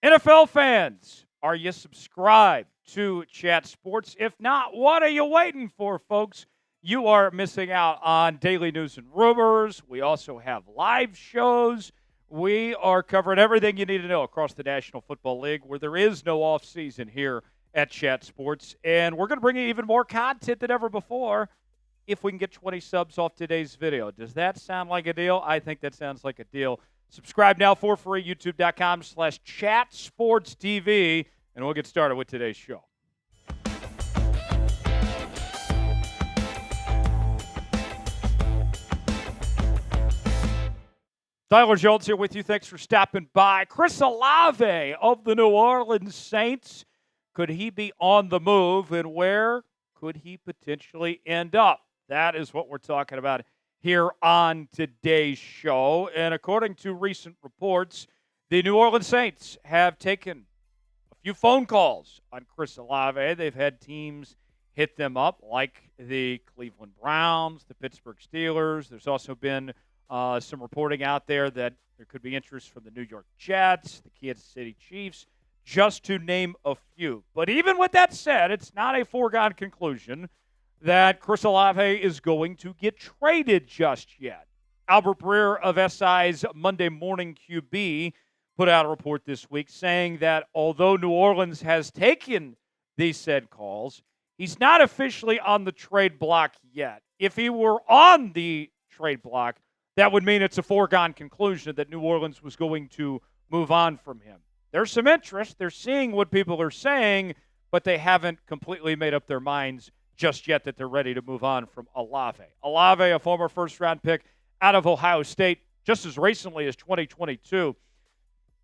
NFL fans, are you subscribed to Chat Sports? If not, what are you waiting for, folks? You are missing out on daily news and rumors. We also have live shows. We are covering everything you need to know across the National Football League, where there is no offseason here at Chat Sports. And we're going to bring you even more content than ever before if we can get 20 subs off today's video. Does that sound like a deal? I think that sounds like a deal. Subscribe now for free, youtube.com/chatsportstv, and we'll get started with today's show. Tyler Jones here with you. Thanks for stopping by. Chris Olave of the New Orleans Saints. Could he be on the move, and where could he potentially end up? That is what we're talking about here on today's show. And according to recent reports, the New Orleans Saints have taken a few phone calls on Chris Olave. They've had teams hit them up, like the Cleveland Browns, the Pittsburgh Steelers. There's also been some reporting out there that there could be interest from the New York Jets, the Kansas City Chiefs, just to name a few. But even with that said, it's not a foregone conclusion that Chris Olave is going to get traded just yet. Albert Breer of SI's Monday Morning QB put out a report this week saying that although New Orleans has taken these said calls, he's not officially on the trade block yet. If he were on the trade block, that would mean it's a foregone conclusion that New Orleans was going to move on from him. There's some interest. They're seeing what people are saying, but they haven't completely made up their minds just yet that they're ready to move on from Olave. Olave, a former first-round pick out of Ohio State just as recently as 2022,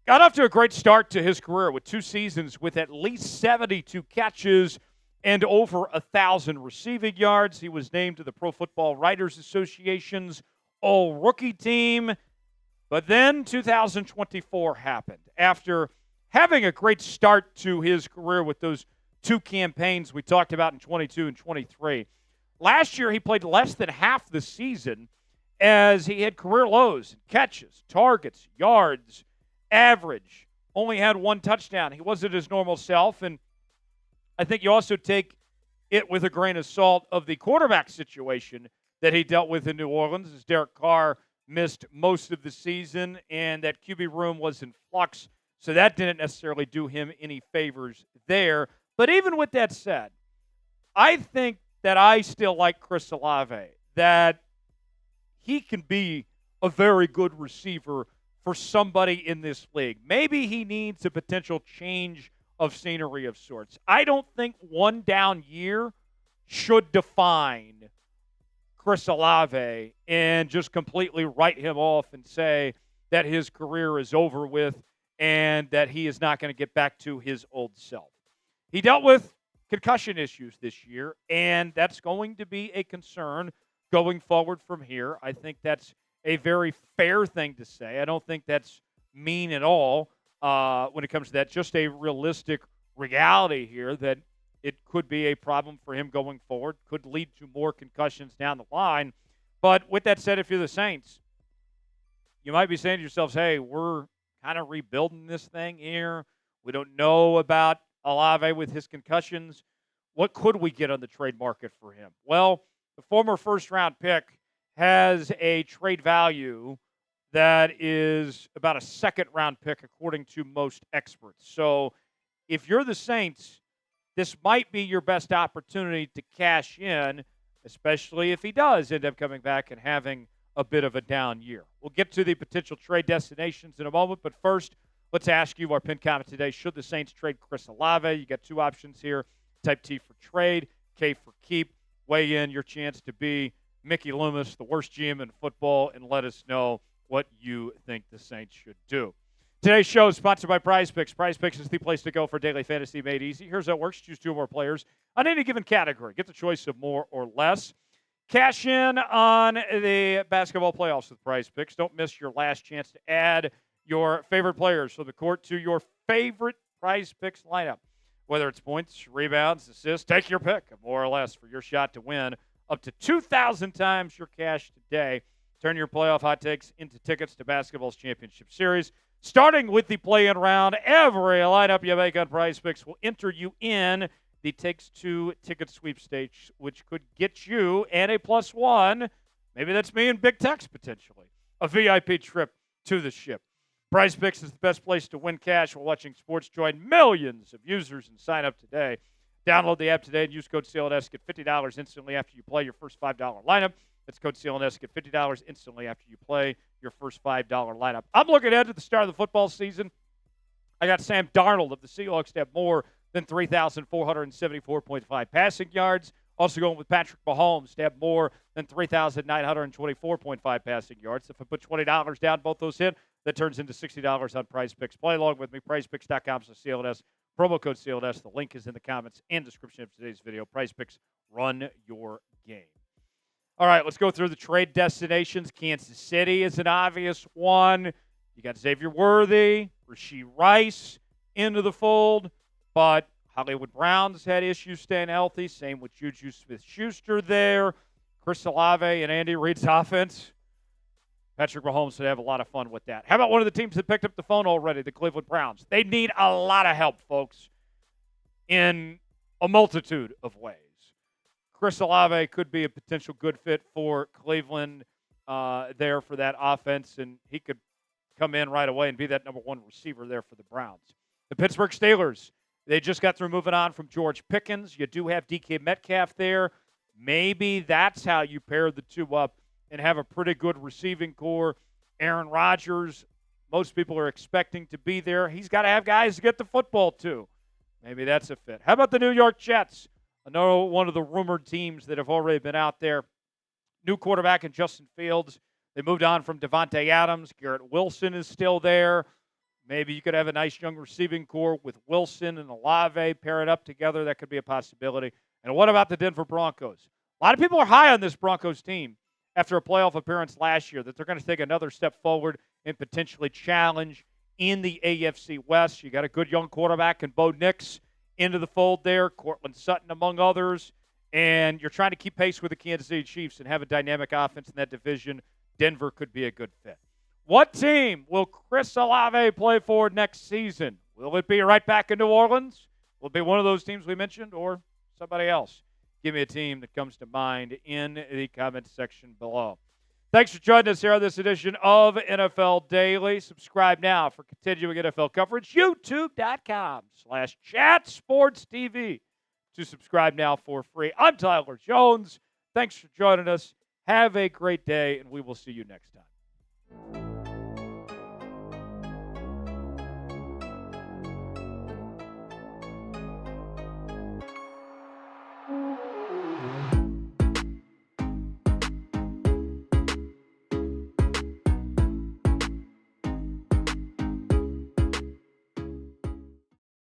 got off to a great start to his career with 2 seasons with at least 72 catches and over 1,000 receiving yards. He was named to the Pro Football Writers Association's All-Rookie team. But then 2024 happened. After having a great start to his career with those 2 campaigns we talked about in 22 and 23. Last year, he played less than half the season as he had career lows in catches, targets, yards, average. Only had 1 touchdown. He wasn't his normal self, and I think you also take it with a grain of salt of the quarterback situation that he dealt with in New Orleans as Derek Carr missed most of the season, and that QB room was in flux, so that didn't necessarily do him any favors there. But even with that said, I think that I still like Chris Olave, that he can be a very good receiver for somebody in this league. Maybe he needs a potential change of scenery of sorts. I don't think 1 down year should define Chris Olave and just completely write him off and say that his career is over with and that he is not going to get back to his old self. He dealt with concussion issues this year, and that's going to be a concern going forward from here. I think that's a very fair thing to say. I don't think that's mean at all when it comes to that. Just a realistic reality here that it could be a problem for him going forward, could lead to more concussions down the line. But with that said, if you're the Saints, you might be saying to yourselves, hey, we're kind of rebuilding this thing here. We don't know about Olave with his concussions. What could we get on the trade market for him? Well, the former first-round pick has a trade value that is about a second-round pick according to most experts. So if you're the Saints, this might be your best opportunity to cash in, especially if he does end up coming back and having a bit of a down year. We'll get to the potential trade destinations in a moment, but first, let's ask you our pinned comment today. Should the Saints trade Chris Olave? You got 2 options here. Type T for trade, K for keep. Weigh in your chance to be Mickey Loomis, the worst GM in football, and let us know what you think the Saints should do. Today's show is sponsored by PrizePicks. PrizePicks is the place to go for daily fantasy made easy. Here's how it works. Choose 2 or more players on any given category. Get the choice of more or less. Cash in on the basketball playoffs with PrizePicks. Don't miss your last chance to add your favorite players from the court to your favorite PrizePicks lineup. Whether it's points, rebounds, assists, take your pick of more or less for your shot to win up to 2,000 times your cash today. Turn your playoff hot takes into tickets to basketball's championship series. Starting with the play-in round, every lineup you make on PrizePicks will enter you in the Takes-Two ticket sweepstakes, which could get you and a +1. Maybe that's me and Big Tex potentially. A VIP trip to the ship. PrizePicks is the best place to win cash while watching sports. Join millions of users and sign up today. Download the app today and use code CLNS. Get $50 instantly after you play your first $5 lineup. That's code CLNS. Get $50 instantly after you play your first $5 lineup. I'm looking ahead to the start of the football season. I got Sam Darnold of the Seahawks to have more than 3,474.5 passing yards. Also going with Patrick Mahomes to have more than 3,924.5 passing yards. If I put $20 down, both those hit, that turns into $60 on PrizePicks. Play along with me, PrizePicks.com/CLNS. Promo code CLNS. The link is in the comments and description of today's video. PrizePicks, run your game. All right, let's go through the trade destinations. Kansas City is an obvious one. You got Xavier Worthy, Rashee Rice into the fold, but Hollywood Browns had issues staying healthy. Same with Juju Smith-Schuster there. Chris Olave and Andy Reid's offense. Patrick Mahomes would have a lot of fun with that. How about one of the teams that picked up the phone already, the Cleveland Browns? They need a lot of help, folks, in a multitude of ways. Chris Olave could be a potential good fit for Cleveland there for that offense, and he could come in right away and be that number one receiver there for the Browns. The Pittsburgh Steelers, they just got through moving on from George Pickens. You do have DK Metcalf there. Maybe that's how you pair the two up and have a pretty good receiving core. Aaron Rodgers, most people are expecting to be there. He's got to have guys to get the football to. Maybe that's a fit. How about the New York Jets? Another one of the rumored teams that have already been out there. New quarterback in Justin Fields. They moved on from Devontae Adams. Garrett Wilson is still there. Maybe you could have a nice young receiving core with Wilson and Olave. Pair it up together. That could be a possibility. And what about the Denver Broncos? A lot of people are high on this Broncos team after a playoff appearance last year, that they're going to take another step forward and potentially challenge in the AFC West. You got a good young quarterback in Bo Nix into the fold there, Cortland Sutton among others, and you're trying to keep pace with the Kansas City Chiefs and have a dynamic offense in that division. Denver could be a good fit. What team will Chris Olave play for next season? Will it be right back in New Orleans? Will it be one of those teams we mentioned or somebody else? Give me a team that comes to mind in the comment section below. Thanks for joining us here on this edition of NFL Daily. Subscribe now for continuing NFL coverage. YouTube.com/ChatSportsTV to subscribe now for free. I'm Tyler Jones. Thanks for joining us. Have a great day, and we will see you next time.